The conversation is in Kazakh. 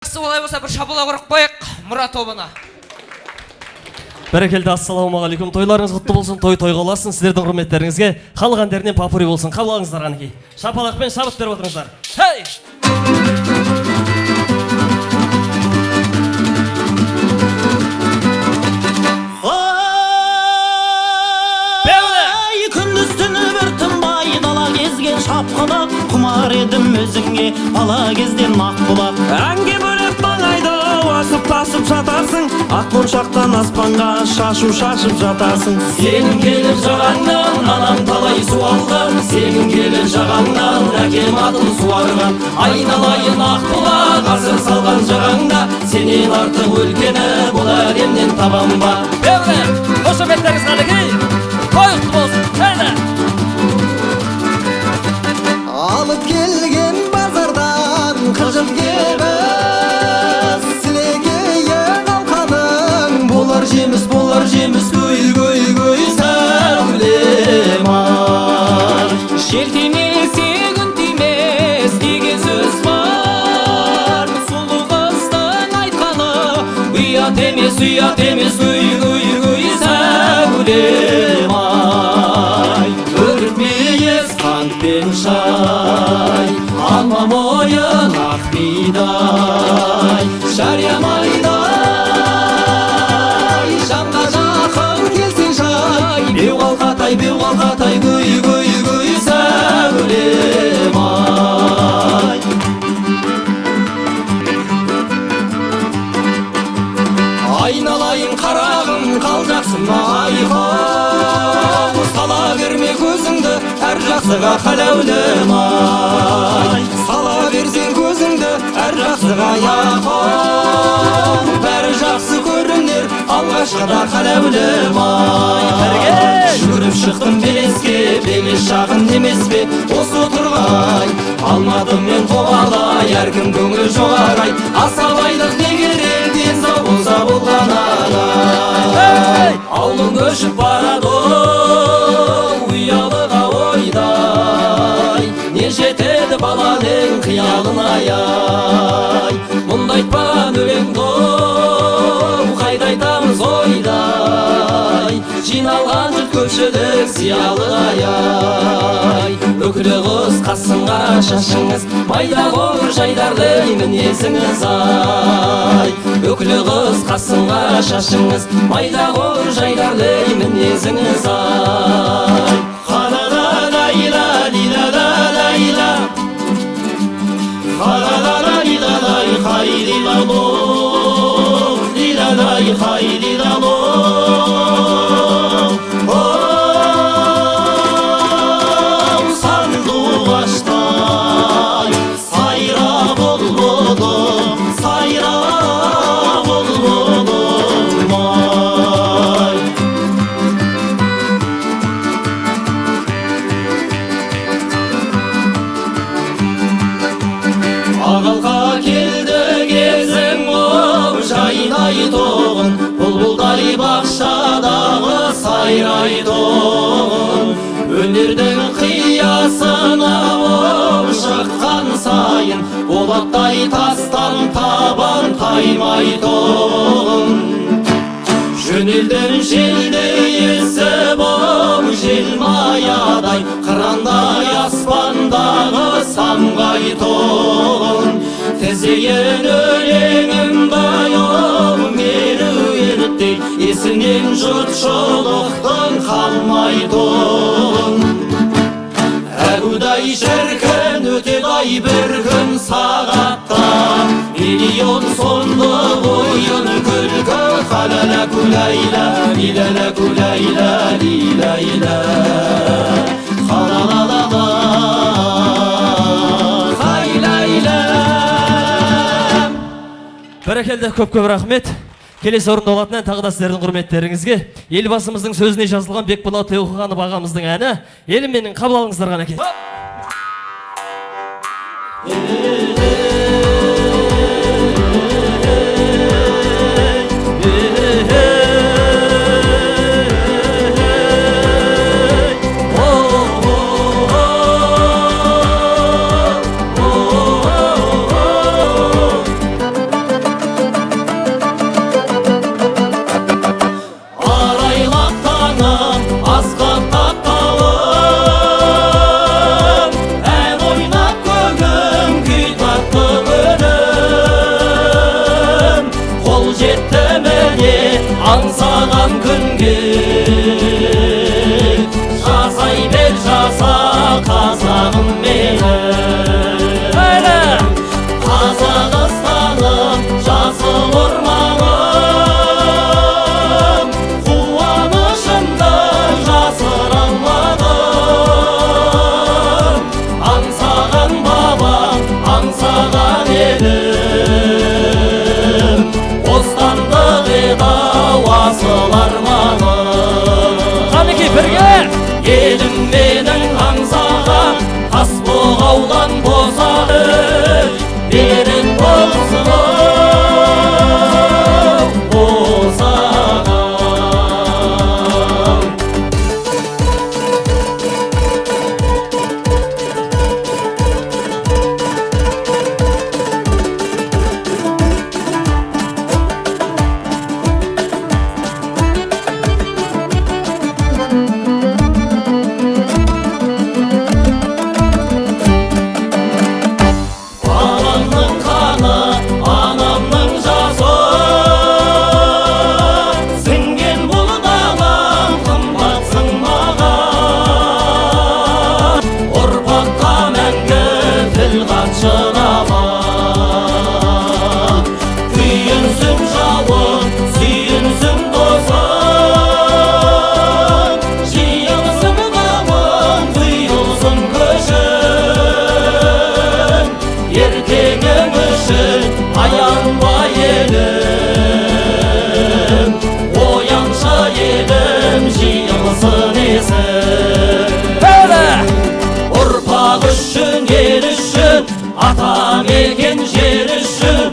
Олай болса бір шабула құрып қойық мұра тобына. Бәрекелді, ассалаумағалейкум. Тойларыңыз құтты болсын, той-тойға оласын. Сіздердің құрметтеріңізге халық әндерінен попури болсын. Қабыл алыңыздар қанекей. Шапалақпен шабыт беріп отырыңыздар. Хей! Шапқылап құмар едім өзіңе бала кезден ақ бұлақ. Әнге бөлеп маңайды асып-тасып жатарсың, ақ моншақтан аспанға шашу шашып жатарсың. Сенің келіп жағаңнан анам талай суалған, сенің келіп жағаңнан әкем атын суарған. Айналайын ақ бұлақ асыр салған жағаңда, сенен артық өлкені бұл әлемнен табам ба. Қошы беттеріңіз қанекей, қойықты болсын, кәді! Алып келген базардан қыжым кебіс, сілекейін алқаның болар жеміс, көй сәулем ай. Жел тимесе күн тимес деген сөз бар, сұлу қыздың айтқаны ұят емес, көй сәулем ай. Өртмейіз қантпен шай, алма мойын ақ бидай, жариямайдай жанға жақын келсең жай. Беу қалқатай, көй сәулем ай. Айналайын қарағым, қал жақсың айқау, сала берме көзіңді әр жақсыға қаләулім ай. Сала берсең көзіңді әр жақсыға яқау, бәрі жақсы көрінер алғашқыда қаләулім ай. Жүгіріп шықтым белеске, белес шағын емес пе осы тұрғай. Алмадым мен қоғалай, әркім көңілі жоғарай. Асабайлық не керек, денсау болса болғанай. Аулың көшіп барады ұялыға ойдай, не жетеді баланың қиялын ай. Мұнда айтпан өлеңді қайда айтамыз ойдай, жиналған жұрт көпшілік сиялы ай. Өкілі қыз қасын қара шашыңыз, майда қор жайдарды мінезіңіз ай. Өкілі қыз қасын қара шашыңыз, майда қор жайдарды мінезіңіз ай. Қалада лайла, лилада лайла, қалада лилалай хайрилало, лилалай хайрилало. Ағалға келді кезің оң жайнай тоғын, бұлбұлдай бақшадағы сайрай тоғын. Өнердің қиясына оң шыққан сайын, болаттай тастан табан таймай тоғын. Жөнелдің желдей есіп оң желмаядай, қырандай аспандағы самғай тоғын. Тізейін өлеңім баяу меруерттей, есінен жұртшылықтың қалмай тоғын. Әгудай шіркін өтедай бір күн сағатта, миллион сомдық ойын күлкі. Қалала күләйла, лилала күләйла, лилайла. Қалалалала, қайлайла. Бәрекелді, көп рахмет. Келесі орында олатын ән тағы да сіздердің құрметтеріңізге елбасымыздың сөзіне жазылған Бекболат Тілеуқанов ағамыздың әні елім менің, қабыл алыңыздар қанекей. жетті міне аңсаған күнге жасай бер жаса қазағым менің Қазақстаным жасыл орманым қуанышымды жасыра алмадым аңсаған бабам аңсаған елім бостандық еді асыл арманым қанекей бірге елім менің аңсаған тасбұғаулан босады берік болсын босағам Babamның қаны, анамның жасы сіңген бұл далам қымбатсың маған ұрпаққа мәңгі тіл қатшынама күйінсін жауын сүйінсін досың жиылсын қауын құйылсын көшің ертеңің үшін аянба елім ояншы елім жиылсын есім ұрпақ үшін ел үшін ата мекен жер үшін